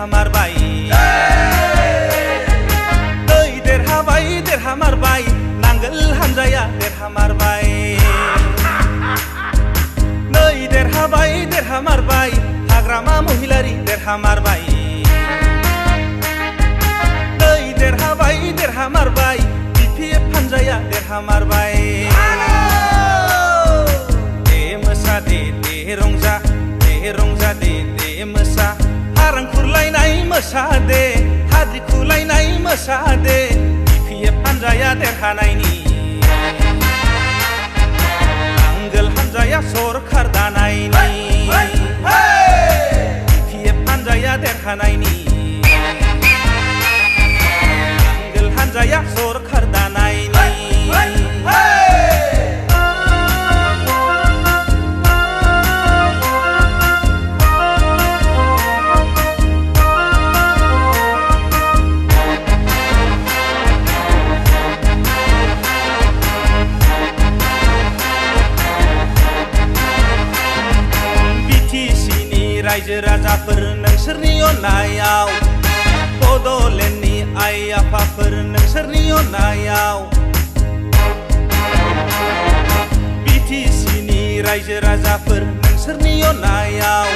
देरहामारबाय नै देरहामारबाय नांगोल हानजाया देरहामारबाय नै देरहामारबाय हाग्रामा महिलारि देरहामारबाय नै देरहामारबाय BPF हानजाया देरहामारबाय दे मोसा दे रंजा दे मोसा हारां खुरलायनाय मोसा दे हाद्रि खुलायनाय मोसा दे BPF हानजाया देरहानायनि नांगोल हानजाया सरखार दानायनि BPF हानजाया देरहानायनि नांगोल हानजाया सरखार दानायनि रायजो राजाफोर नोंसोरनि अननायाव बड'लेण्डनि आइ आफाफोर नोंसोरनि अननायाव BTCनि रायजो राजाफोर नोंसोरनि अननायाव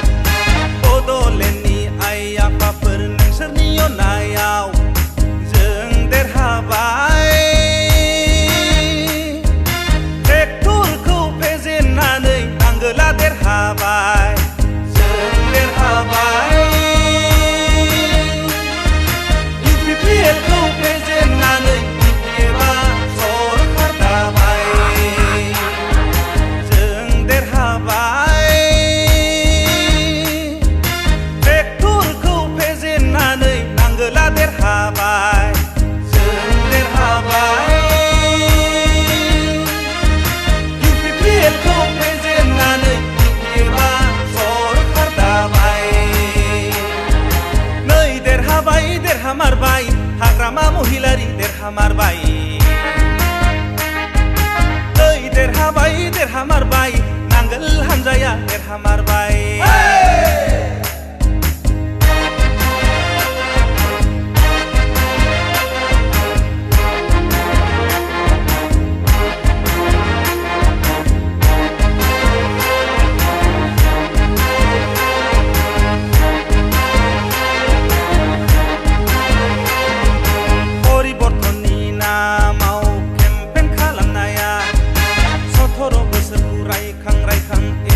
बड'लेण्डनि आइ आफाफोर नोंसोरनि अननायाव जों देरहाबाय ट्रेक्टरखौ फेजेननानै नांगोला देरहाबाय UPPLखौ फेजेननानै BPFआ सरखार दाबाय जों देरहाबाय ट्रेक्टरखौ फेजेननानै नांगोला देरहाबाय जों देरहाबाय UPPLखौ फेजेननानै BPFआ देरहामारबाय हाग्रामा महिलारि देरहामारबाय नै देरहामारबाय नांगोल हानजाया देरहामारबाय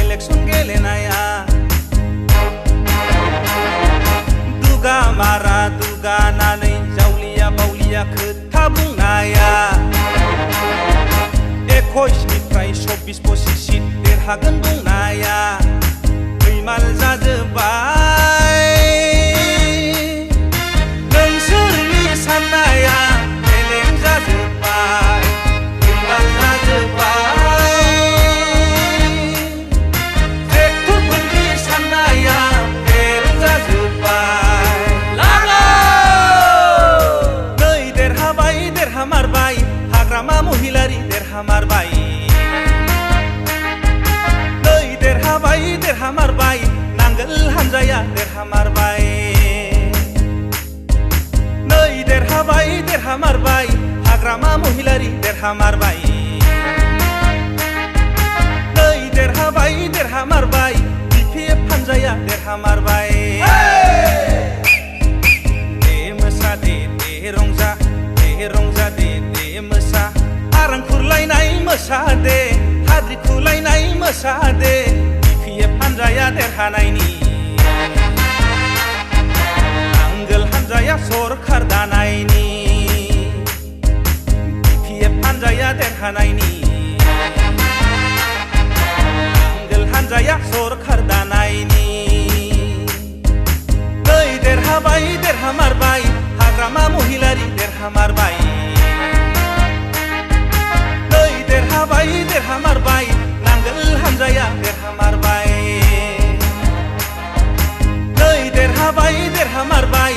इलेक्सन गेलेनाया दुगा मारा दुगानानै जावलिया बावलिया खोथा बुंनाया 21निफ्राय 24-25 सिट देरहागोन बुंनाया फैमाल जाजोब्बाय नोंसोरनि साननाया फेलें जाजोब्बाय फैमाल जाजोब्बाय हाग्रामा महिलारि देरहामारबाय नै देरहामारबाय नांगोल हानजाया देरहामारबाय नै देरहामारबाय हाग्रामा महिलारि देरहामारबाय नै देरहामारबाय BPF हानजाया देरहामारबाय दे मोसा दे रंजा दे मोसा हारां खुरलायनाय मोसा दे हाद्रि खुलायनाय मोसा दे BPF हानजाया देरहानायनि नांगोल हानजाया सरखार दानायनि BPF हानजाया देरहानायनि नांगोल हानजाया सरखार दानायनि नै देरहामारबाय हाग्रामा महिलारि देरहामारबाय देरहामारबाय नांगोल हानजाया देरहामारबाय नै देरहामारबाय